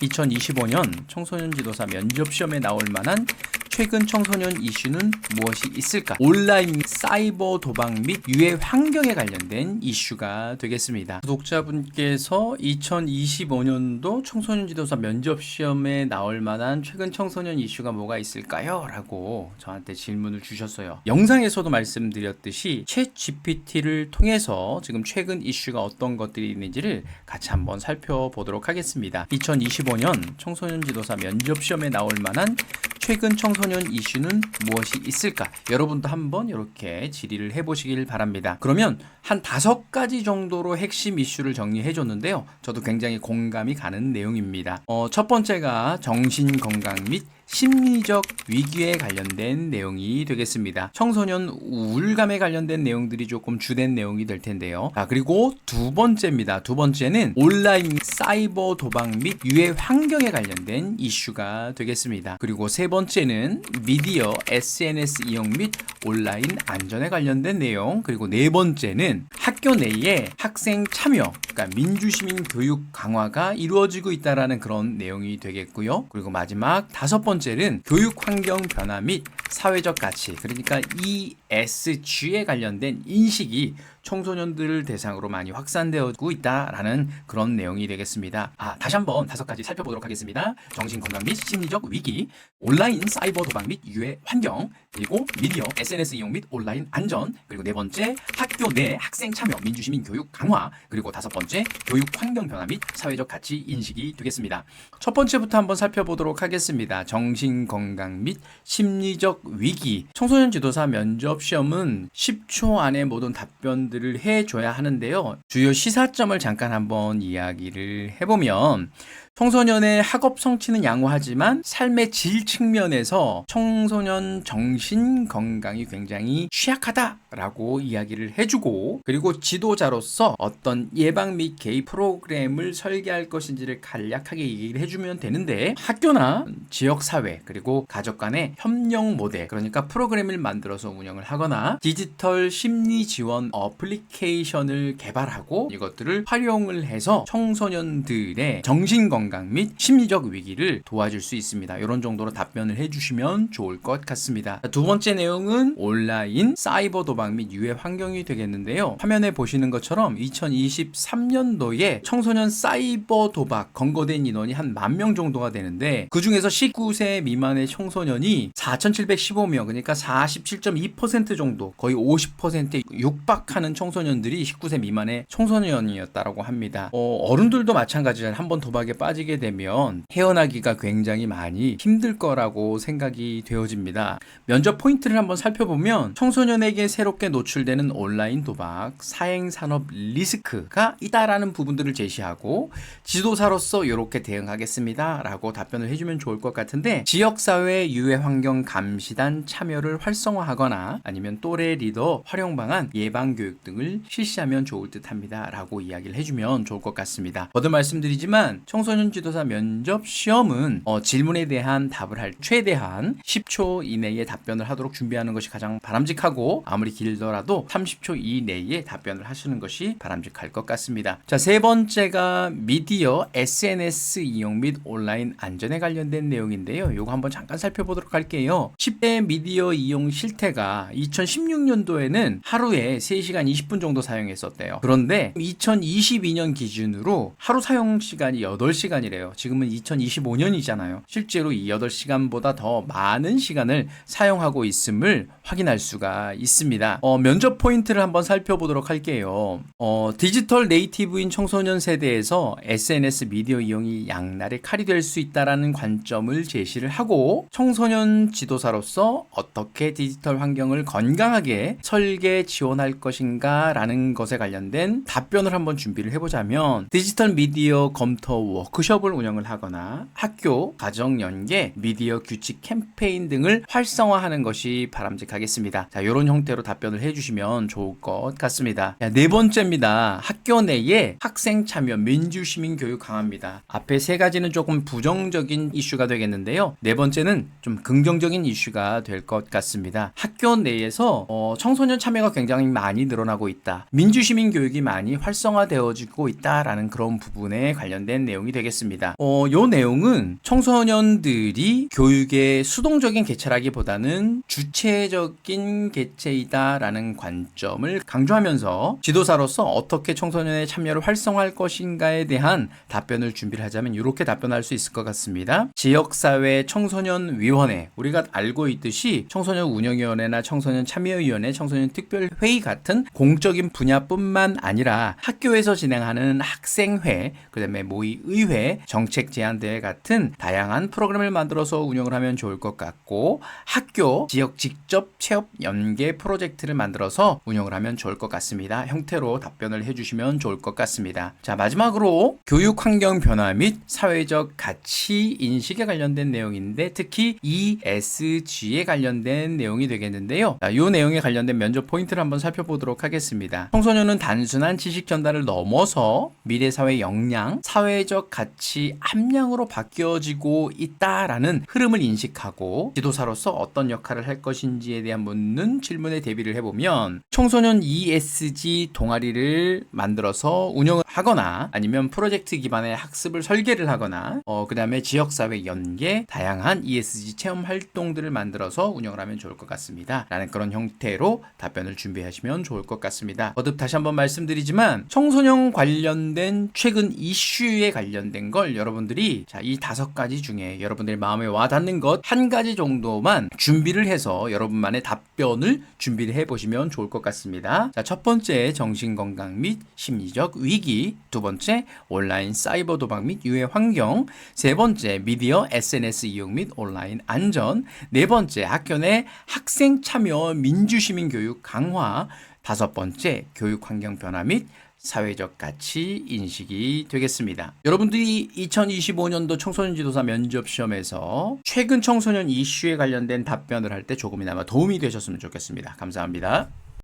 2025년 청소년 지도사 면접 시험에 나올 만한 최근 청소년 이슈는 무엇이 있을까? 온라인 사이버 도박 및 유해 환경에 관련된 이슈가 되겠습니다. 구독자분께서 2025년도 청소년 지도사 면접 시험에 나올 만한 최근 청소년 이슈가 뭐가 있을까요? 라고 저한테 질문을 주셨어요. 영상에서도 말씀드렸듯이 챗 GPT를 통해서 지금 최근 이슈가 어떤 것들이 있는지를 같이 한번 살펴보도록 하겠습니다. 2025년 청소년 지도사 면접 시험에 나올 만한 최근 청소년 이슈는 무엇이 있을까? 여러분도 한번 이렇게 질의를 해보시길 바랍니다. 그러면 한 5가지 정도로 핵심 이슈를 정리해 줬는데요. 저도 굉장히 공감이 가는 내용입니다. 첫 번째가 정신건강 및 심리적 위기에 관련된 내용이 되겠습니다. 청소년 우울감에 관련된 내용들이 조금 주된 내용이 될 텐데요. 그리고 두 번째입니다. 두 번째는 온라인 사이버 도박 및 유해 환경에 관련된 이슈가 되겠습니다. 그리고 세 번째는 미디어, SNS 이용 및 온라인 안전에 관련된 내용. 그리고 네 번째는 학교 내에 학생 참여, 그러니까 민주시민 교육 강화가 이루어지고 있다라는 그런 내용이 되겠고요. 그리고 마지막 다섯 번째는 교육 환경 변화 및 사회적 가치, 그러니까 ESG에 관련된 인식이 청소년들을 대상으로 많이 확산되고 있다라는 그런 내용이 되겠습니다. 다시 한번 5가지 살펴보도록 하겠습니다. 정신건강 및 심리적 위기, 온라인 사이버 도박 및 유해 환경, 그리고 미디어, SNS 이용 및 온라인 안전, 그리고 네 번째 학교 내 학생 참여, 민주시민 교육 강화, 그리고 다섯 번째 교육 환경 변화 및 사회적 가치 인식이 되겠습니다. 첫 번째부터 한번 살펴보도록 하겠습니다. 정신건강 및 심리적 위기. 청소년 지도사 면접 시험은 10초 안에 모든 답변들을 해줘야 하는데요. 주요 시사점을 잠깐 한번 이야기를 해보면, 청소년의 학업 성취는 양호하지만 삶의 질 측면에서 청소년 정신 건강이 굉장히 취약하다라고 이야기를 해주고, 그리고 지도자로서 어떤 예방 및 개입 프로그램을 설계할 것인지를 간략하게 얘기를 해주면 되는데, 학교나 지역사회 그리고 가족 간의 협력 모델, 그러니까 프로그램을 만들어서 운영을 하거나 디지털 심리 지원 어플리케이션을 개발하고 이것들을 활용을 해서 청소년들의 정신건강 및 심리적 위기를 도와줄 수 있습니다. 이런 정도로 답변을 해주시면 좋을 것 같습니다. 두 번째 내용은 온라인 사이버 도박 및 유해 환경이 되겠는데요. 화면에 보시는 것처럼 2023년도에 청소년 사이버 도박 검거된 인원이 한 10,000명 정도가 되는데, 그 중에서 19세 미만의 청소년이 4,715명, 그러니까 47.2% 정도, 거의 50%에 육박하는 청소년들이 19세 미만의 청소년이었다고 합니다. 어른들도 마찬가지로 한번 도박에 빠지게 되면 헤어나기가 굉장히 많이 힘들 거라고 생각이 되어집니다. 면접 포인트를 한번 살펴보면, 청소년에게 새롭게 노출되는 온라인 도박, 사행산업 리스크가 있다라는 부분들을 제시하고, 지도사로서 이렇게 대응하겠습니다 라고 답변을 해주면 좋을 것 같은데, 지역사회 유해환경 감시단 참여를 활성화하거나 아니면 또래 리더 활용 방안, 예방교육 등을 실시하면 좋을 듯 합니다 라고 이야기를 해주면 좋을 것 같습니다. 거듭 말씀드리지만 청소년 지도사 면접 시험은 질문에 대한 답을 할 최대한 10초 이내에 답변을 하도록 준비하는 것이 가장 바람직하고, 아무리 길더라도 30초 이내에 답변을 하시는 것이 바람직할 것 같습니다. 자, 세 번째가 미디어, SNS 이용 및 온라인 안전에 관련된 내용인데요. 이거 한번 잠깐 살펴보도록 할게요. 10대 미디어 이용 실태가 2016년도에는 하루에 3시간 20분 정도 사용했었대요. 그런데 2022년 기준으로 하루 사용 시간이 8시간이래요. 지금은 2025년이잖아요. 실제로 이 8시간보다 더 많은 시간을 사용하고 있음을 확인할 수가 있습니다. 면접 포인트를 한번 살펴보도록 할게요. 디지털 네이티브인 청소년 세대에서 SNS 미디어 이용이 양날의 칼이 될 수 있다는 관점을 제시를 하고, 청소년 지도사로서 어떻게 디지털 환경을 건강하게 설계 지원할 것인가 라는 것에 관련된 답변을 한번 준비를 해보자면, 디지털 미디어 검토 워크숍을 운영을 하거나 학교, 가정 연계, 미디어 규칙 캠페인 등을 활성화하는 것이 바람직하겠습니다. 자, 이런 형태로 답변을 해주시면 좋을 것 같습니다. 네 번째입니다. 학교 내에 학생 참여, 민주시민 교육 강화입니다. 앞에 세 가지는 조금 부정적인 이슈가 되겠는데요. 네 번째는 좀 긍정적인 이슈가 될 것 같습니다. 학교 내에서 청소년 참여가 굉장히 많이 늘어나고 있다. 민주시민 교육이 많이 활성화되어지고 있다라는 그런 부분에 관련된 내용이 되겠습니다. 되겠습니다. 요 내용은 청소년들이 교육의 수동적인 개체라기보다는 주체적인 개체이다라는 관점을 강조하면서 지도사로서 어떻게 청소년의 참여를 활성화할 것인가에 대한 답변을 준비를 하자면 이렇게 답변할 수 있을 것 같습니다. 지역사회 청소년위원회, 우리가 알고 있듯이 청소년 운영위원회나 청소년 참여위원회, 청소년 특별회의 같은 공적인 분야뿐만 아니라 학교에서 진행하는 학생회, 그 다음에 모의의회, 정책제안대회 같은 다양한 프로그램을 만들어서 운영을 하면 좋을 것 같고, 학교, 지역 직접 체험 연계 프로젝트를 만들어서 운영을 하면 좋을 것 같습니다. 형태로 답변을 해주시면 좋을 것 같습니다. 자, 마지막으로 교육 환경 변화 및 사회적 가치 인식에 관련된 내용인데 특히 ESG에 관련된 내용이 되겠는데요. 자, 이 내용에 관련된 면접 포인트를 한번 살펴보도록 하겠습니다. 청소년은 단순한 지식 전달을 넘어서 미래 사회 역량, 사회적 가치 함량으로 바뀌어지고 있다라는 흐름을 인식하고 지도사로서 어떤 역할을 할 것인지에 대한 묻는 질문에 대비를 해보면 청소년 ESG 동아리를 만들어서 운영을 하거나 아니면 프로젝트 기반의 학습을 설계를 하거나 그 다음에 지역사회 연계 다양한 ESG 체험 활동들을 만들어서 운영을 하면 좋을 것 같습니다. 라는 그런 형태로 답변을 준비하시면 좋을 것 같습니다. 거듭 다시 한번 말씀드리지만 청소년 관련된 최근 이슈에 관련된 걸 여러분들이 이 5가지 중에 여러분들의 마음에 와닿는 것 한 가지 정도만 준비를 해서 여러분만의 답변을 준비를 해보시면 좋을 것 같습니다. 자, 첫 번째 정신건강 및 심리적 위기, 두 번째 온라인 사이버 도박 및 유해 환경, 세 번째 미디어 SNS 이용 및 온라인 안전, 네 번째 학교 내 학생 참여 민주시민 교육 강화, 다섯 번째 교육 환경 변화 및 사회적 가치 인식이 되겠습니다. 여러분들이 2025년도 청소년 지도사 면접 시험에서 최근 청소년 이슈에 관련된 답변을 할 때 조금이나마 도움이 되셨으면 좋겠습니다. 감사합니다.